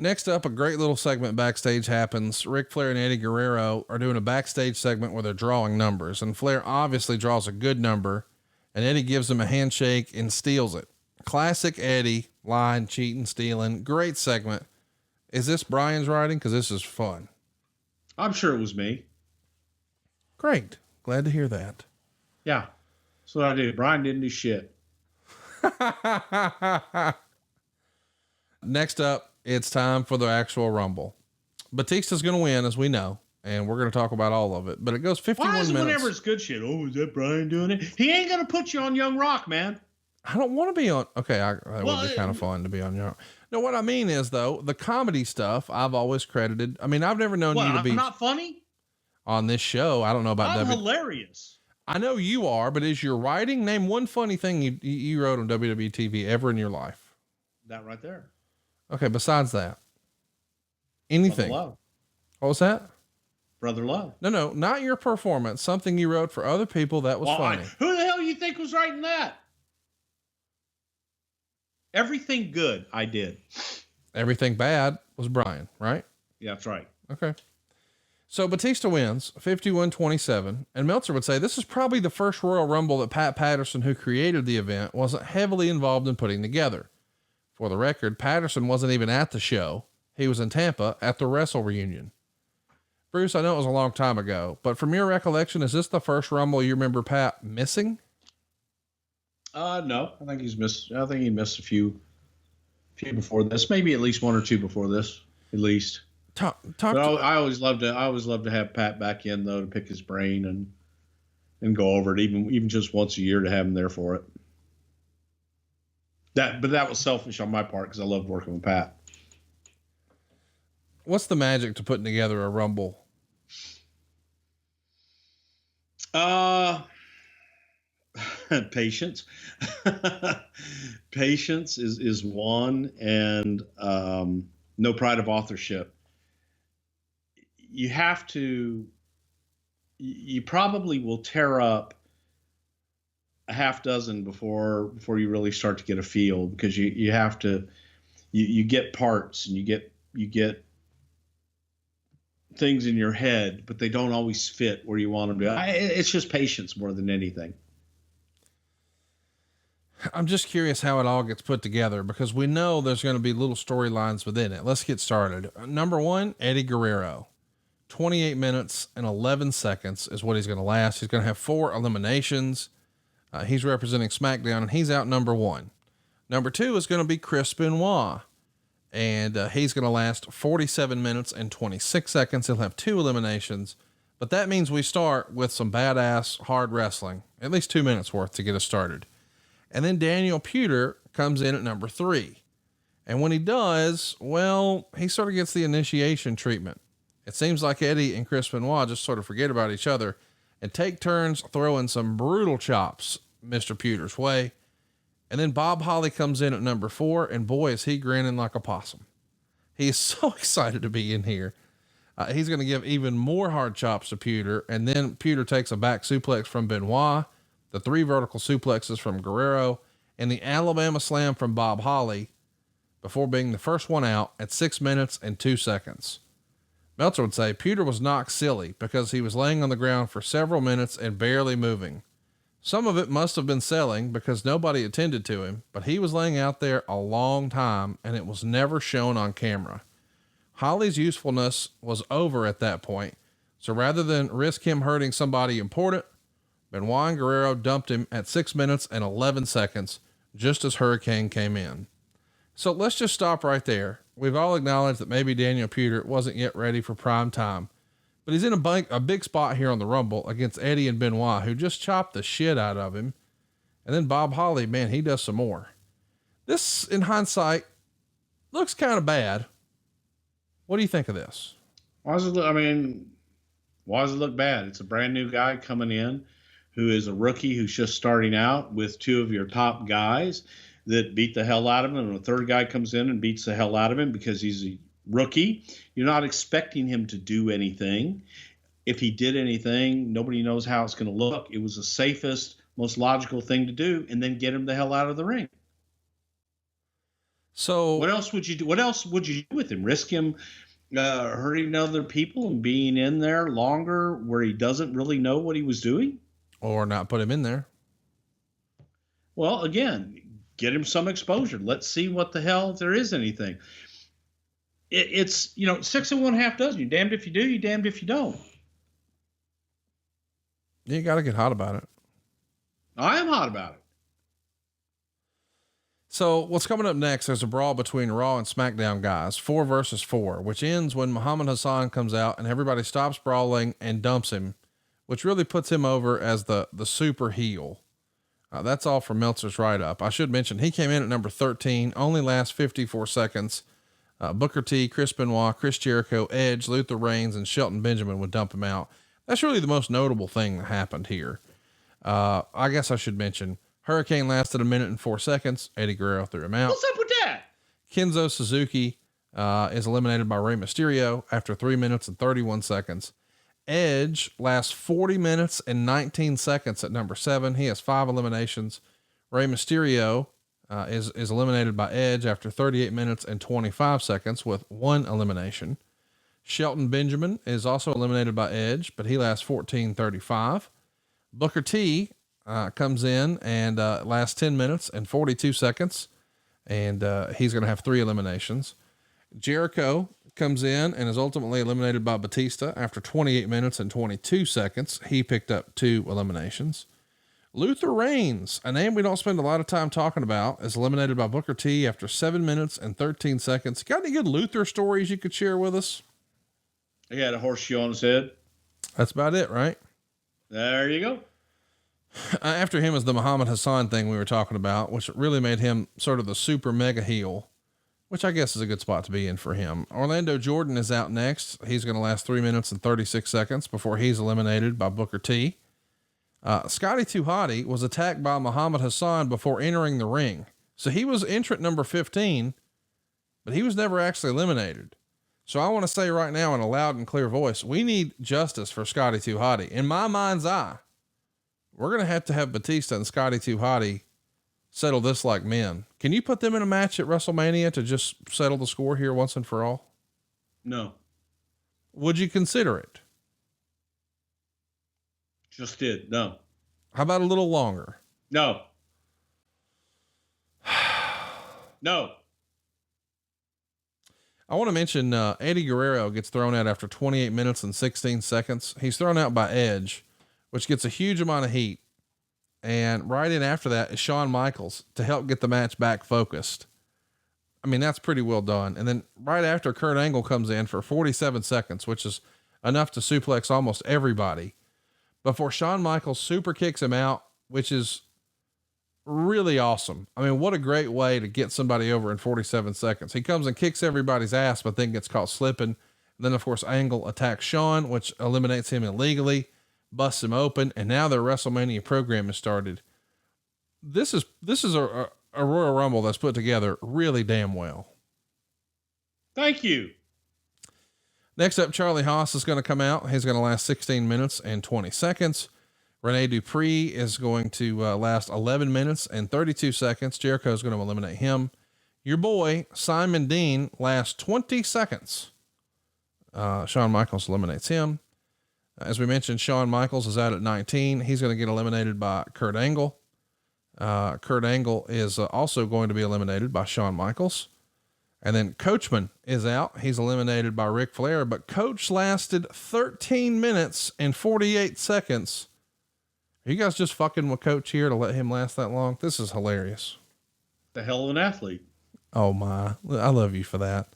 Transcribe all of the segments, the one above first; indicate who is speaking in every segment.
Speaker 1: Next up, a great little segment backstage happens. Ric Flair and Eddie Guerrero are doing a backstage segment where they're drawing numbers, and Flair obviously draws a good number, and Eddie gives him a handshake and steals it. Classic Eddie, lying, cheating, stealing. Great segment. Is this Brian's writing? Because this is fun.
Speaker 2: I'm sure it was me.
Speaker 1: Great. Glad to hear that.
Speaker 2: Yeah. That's what I did. Brian didn't do shit.
Speaker 1: Next up, it's time for the actual Rumble. Batista's going to win, as we know, and we're going to talk about all of it, but it goes 51 minutes. Why is it
Speaker 2: whenever it's good shit? Oh, is that Brian doing it? He ain't going to put you on Young Rock, man.
Speaker 1: I don't want to be on. Okay. That would be kind of fun to be on Young Rock. No, what I mean is though, the comedy stuff I've always credited. I mean, I've never known you to be
Speaker 2: not funny
Speaker 1: on this show. I don't know about
Speaker 2: I'm hilarious.
Speaker 1: I know you are, but is your writing, name one funny thing you wrote on WWE TV ever in your life?
Speaker 2: That right there.
Speaker 1: Okay. Besides that, anything.
Speaker 2: Brother Love.
Speaker 1: What was that?
Speaker 2: Brother Love.
Speaker 1: No, not your performance. Something you wrote for other people that was funny.
Speaker 2: Who the hell do you think was writing that? Everything good I did.
Speaker 1: Everything bad was Brian, right?
Speaker 2: Yeah, that's right.
Speaker 1: Okay. So Batista wins 51-27, and Meltzer would say this is probably the first Royal Rumble that Pat Patterson, who created the event, wasn't heavily involved in putting together. For the record, Patterson wasn't even at the show. He was in Tampa at the Wrestle reunion. Bruce, I know it was a long time ago, but from your recollection, is this the first Rumble you remember Pat missing?
Speaker 2: No, I think he missed a few before this, maybe at least one or two before this, at least. I always love to have Pat back in though, to pick his brain and go over it, even just once a year, to have him there for it. But that was selfish on my part, because I loved working with Pat.
Speaker 1: What's the magic to putting together a Rumble?
Speaker 2: Patience. Patience is one, and no pride of authorship. You probably will tear up a half dozen before you really start to get a feel, because you have to, you get parts, and you get things in your head, but they don't always fit where you want them to. It's just patience more than anything.
Speaker 1: I'm just curious how it all gets put together, because we know there's going to be little storylines within it. Let's get started. Number one, Eddie Guerrero, 28 minutes and 11 seconds is what he's going to last. He's going to have 4 eliminations. He's representing SmackDown, and he's out number one. Number two is going to be Chris Benoit, and he's going to last 47 minutes and 26 seconds. He'll have 2 eliminations, but that means we start with some badass hard wrestling, at least 2 minutes worth to get us started. And then Daniel Puder comes in at number 3. And when he does, well, he sort of gets the initiation treatment. It seems like Eddie and Chris Benoit just sort of forget about each other and take turns throwing some brutal chops Mr. Puder's way. And then Bob Holly comes in at number 4, and boy, is he grinning like a possum. He is so excited to be in here. He's going to give even more hard chops to Puder. And then Puder takes a back suplex from Benoit, the 3 vertical suplexes from Guerrero, and the Alabama slam from Bob Holly before being the first one out at 6 minutes and 2 seconds. Meltzer would say Puder was knocked silly because he was laying on the ground for several minutes and barely moving. Some of it must have been selling because nobody attended to him, but he was laying out there a long time, and it was never shown on camera. Holly's usefulness was over at that point. So rather than risk him hurting somebody important, Benoit and Guerrero dumped him at 6 minutes and 11 seconds, just as Hurricane came in. So let's just stop right there. We've all acknowledged that maybe Daniel Puder wasn't yet ready for prime time, but he's in a big spot here on the Rumble against Eddie and Benoit, who just chopped the shit out of him. And then Bob Holly, man, he does some more. This, in hindsight, looks kind of bad. What do you think of this?
Speaker 2: Why does it look bad? It's a brand new guy coming in who is a rookie who's just starting out with 2 of your top guys that beat the hell out of him. And a third guy comes in and beats the hell out of him because he's a rookie. You're not expecting him to do anything. If he did anything, nobody knows how it's going to look. It was the safest, most logical thing to do, and then get him the hell out of the ring.
Speaker 1: So
Speaker 2: what else would you do? What else would you do with him? Risk him hurting other people and being in there longer where he doesn't really know what he was doing?
Speaker 1: or not put him in there.
Speaker 2: Well, again, get him some exposure. Let's see what the hell, if there is anything. It's, 6 1/2 dozen. You're damned if you do, you're damned if you don't.
Speaker 1: You got to get hot about it.
Speaker 2: I am hot about it.
Speaker 1: So what's coming up next? There's a brawl between Raw and SmackDown guys, 4 versus 4, which ends when Muhammad Hassan comes out and everybody stops brawling and dumps him, which really puts him over as the super heel. That's all from Meltzer's write-up. I should mention he came in at number 13, only lasts 54 seconds. Booker T, Chris Benoit, Chris Jericho, Edge, Luther Reigns, and Shelton Benjamin would dump him out. That's really the most notable thing that happened here. I guess I should mention Hurricane lasted 1 minute and 4 seconds. Eddie Guerrero threw him out.
Speaker 2: What's up with that?
Speaker 1: Kenzo Suzuki is eliminated by Rey Mysterio after 3 minutes and 31 seconds. Edge lasts 40 minutes and 19 seconds at number 7. He has 5 eliminations. Rey Mysterio is eliminated by Edge after 38 minutes and 25 seconds with 1 elimination. Shelton Benjamin is also eliminated by Edge, but he lasts 14:35. Booker T comes in and lasts 10 minutes and 42 seconds, and he's going to have 3 eliminations. Jericho comes in and is ultimately eliminated by Batista after 28 minutes and 22 seconds. He picked up 2 eliminations. Luther Reigns, a name we don't spend a lot of time talking about, is eliminated by Booker T after 7 minutes and 13 seconds. Got any good Luther stories you could share with us?
Speaker 2: He had a horseshoe on his head.
Speaker 1: That's about it, right?
Speaker 2: There you go.
Speaker 1: After him is the Muhammad Hassan thing we were talking about, which really made him sort of the super mega heel, which I guess is a good spot to be in for him. Orlando Jordan is out next. He's going to last 3 minutes and 36 seconds before he's eliminated by Booker T. Scotty 2 Hotty was attacked by Muhammad Hassan before entering the ring. So he was entrant number 15, but he was never actually eliminated. So I want to say right now in a loud and clear voice, we need justice for Scotty 2 Hotty. In my mind's eye, we're going to have Batista and Scotty 2 Hotty settle this like men. Can you put them in a match at WrestleMania to just settle the score here once and for all?
Speaker 2: No.
Speaker 1: Would you consider it?
Speaker 2: Just did. No.
Speaker 1: How about a little longer?
Speaker 2: No. No.
Speaker 1: I want to mention, Eddie Guerrero gets thrown out after 28 minutes and 16 seconds. He's thrown out by Edge, which gets a huge amount of heat. And right in after that is Shawn Michaels to help get the match back focused. I mean, that's pretty well done. And then right after, Kurt Angle comes in for 47 seconds, which is enough to suplex almost everybody before Shawn Michaels super kicks him out, which is really awesome. I mean, what a great way to get somebody over in 47 seconds. He comes and kicks everybody's ass, but then gets caught slipping. And then of course, Angle attacks Shawn, which eliminates him illegally, busts him open. And now their WrestleMania program has started. This is a Royal Rumble that's put together really damn well.
Speaker 2: Thank you.
Speaker 1: Next up, Charlie Haas is going to come out. He's going to last 16 minutes and 20 seconds. Rene Dupree is going to last 11 minutes and 32 seconds. Jericho is going to eliminate him. Your boy, Simon Dean, lasts 20 seconds. Shawn Michaels eliminates him. As we mentioned, Shawn Michaels is out at 19. He's going to get eliminated by Kurt Angle. Kurt Angle is also going to be eliminated by Shawn Michaels. And then Coachman is out. He's eliminated by Ric Flair, but Coach lasted 13 minutes and 48 seconds. Are you guys just fucking with Coach here to let him last that long? This is hilarious.
Speaker 2: The hell of an athlete.
Speaker 1: Oh my, I love you for that.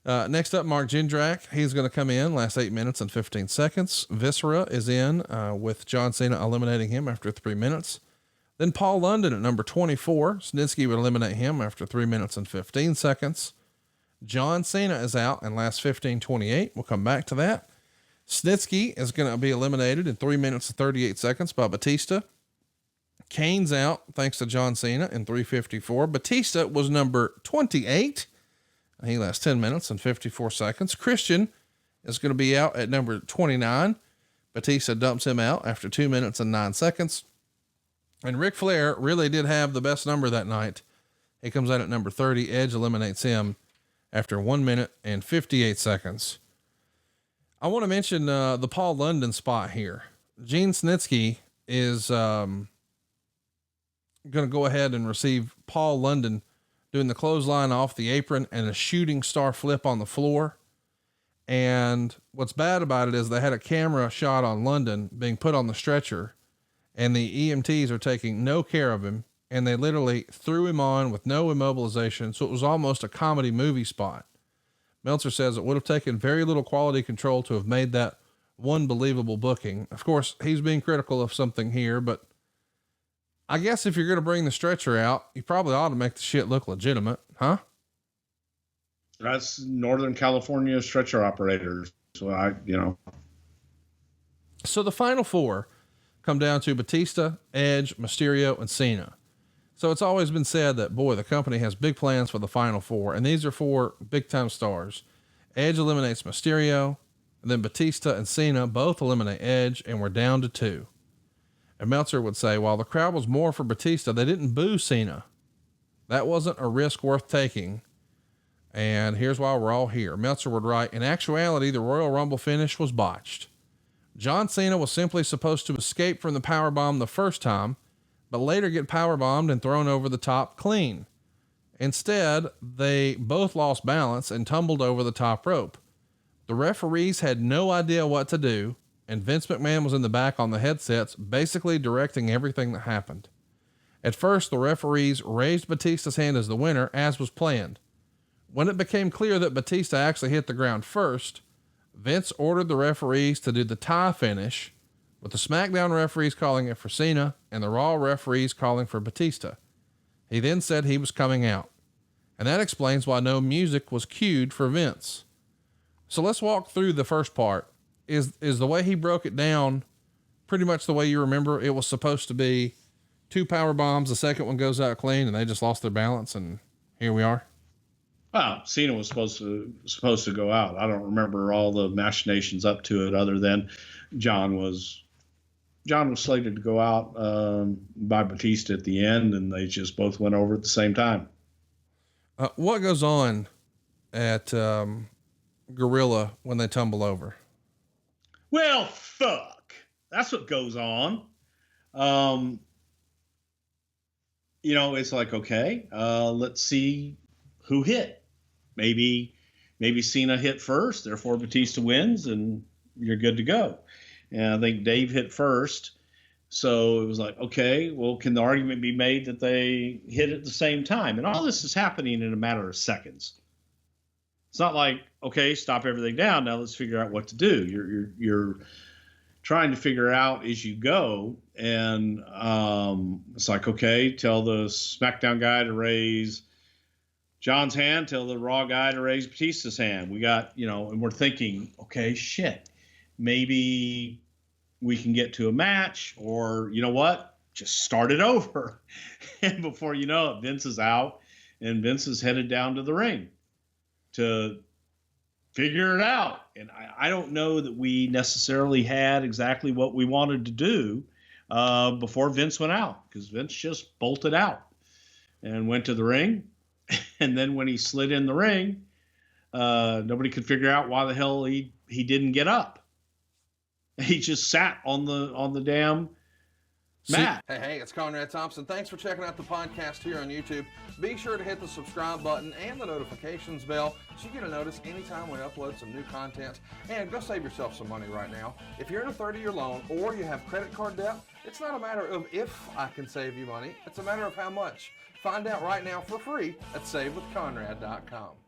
Speaker 1: Next up, Mark Jindrak. He's going to come in, last 8 minutes and 15 seconds. Viscera is in, with John Cena eliminating him after 3 minutes. Then Paul London at number 24. Snitsky would eliminate him after 3 minutes and 15 seconds. John Cena is out and lasts 15:28. We'll come back to that. Snitsky is going to be eliminated in 3 minutes and 38 seconds by Batista. Kane's out thanks to John Cena in 3:54. Batista was number 28. He lasts 10 minutes and 54 seconds. Christian is going to be out at number 29. Batista dumps him out after 2 minutes and 9 seconds. And Ric Flair really did have the best number that night. He comes in at number 30. Edge eliminates him after 1 minute and 58 seconds. I want to mention the Paul London spot here. Gene Snitsky is going to go ahead and receive Paul London doing the clothesline off the apron and a shooting star flip on the floor. And what's bad about it is they had a camera shot on London being put on the stretcher, and the EMTs are taking no care of him. And they literally threw him on with no immobilization. So it was almost a comedy movie spot. Meltzer says it would have taken very little quality control to have made that one believable booking. Of course, he's being critical of something here, but I guess if you're going to bring the stretcher out, you probably ought to make the shit look legitimate, huh?
Speaker 2: That's Northern California stretcher operators. So
Speaker 1: So the final four come down to Batista, Edge, Mysterio, and Cena. So it's always been said that, boy, the company has big plans for the final four. And these are four big time stars. Edge eliminates Mysterio, and then Batista and Cena both eliminate Edge, and we're down to two. And Meltzer would say, while the crowd was more for Batista, they didn't boo Cena. That wasn't a risk worth taking. And here's why we're all here. Meltzer would write, in actuality, the Royal Rumble finish was botched. John Cena was simply supposed to escape from the powerbomb the first time, but later get powerbombed and thrown over the top clean. Instead, they both lost balance and tumbled over the top rope. The referees had no idea what to do, and Vince McMahon was in the back on the headsets, basically directing everything that happened. At first, the referees raised Batista's hand as the winner, as was planned. When it became clear that Batista actually hit the ground first, Vince ordered the referees to do the tie finish, with the SmackDown referees calling it for Cena and the Raw referees calling for Batista. He then said he was coming out, and that explains why no music was cued for Vince. So let's walk through the first part. Is the way he broke it down pretty much the way you remember it was supposed to be? Two power bombs, the second one goes out clean, and they just lost their balance, and here we are.
Speaker 2: Well, Cena was supposed to go out. I don't remember all the machinations up to it, other than John was slated to go out by Batista at the end, and they just both went over at the same time.
Speaker 1: What goes on at Gorilla when they tumble over?
Speaker 2: Well, fuck. That's what goes on. It's like, okay, let's see who hit. Maybe Cena hit first, therefore Batista wins, and you're good to go. And I think Dave hit first. So it was like, okay, well, can the argument be made that they hit at the same time? And all this is happening in a matter of seconds. It's not like, okay, stop everything down. Now let's figure out what to do. You're trying to figure out as you go. And it's like, okay, tell the SmackDown guy to raise John's hand, tell the Raw guy to raise Batista's hand. We got, and we're thinking, okay, shit, maybe we can get to a match, or you know what? Just start it over. And before you know it, Vince is out, and Vince is headed down to the ring to figure it out. And I don't know that we necessarily had exactly what we wanted to do before Vince went out, because Vince just bolted out and went to the ring. And then when he slid in the ring, nobody could figure out why the hell he didn't get up. He just sat on the damn mat.
Speaker 1: Hey, it's Conrad Thompson. Thanks for checking out the podcast here on YouTube. Be sure to hit the subscribe button and the notifications bell so you get a notice anytime we upload some new content. And go save yourself some money right now. If you're in a 30-year loan or you have credit card debt, it's not a matter of if I can save you money. It's a matter of how much. Find out right now for free at SaveWithConrad.com.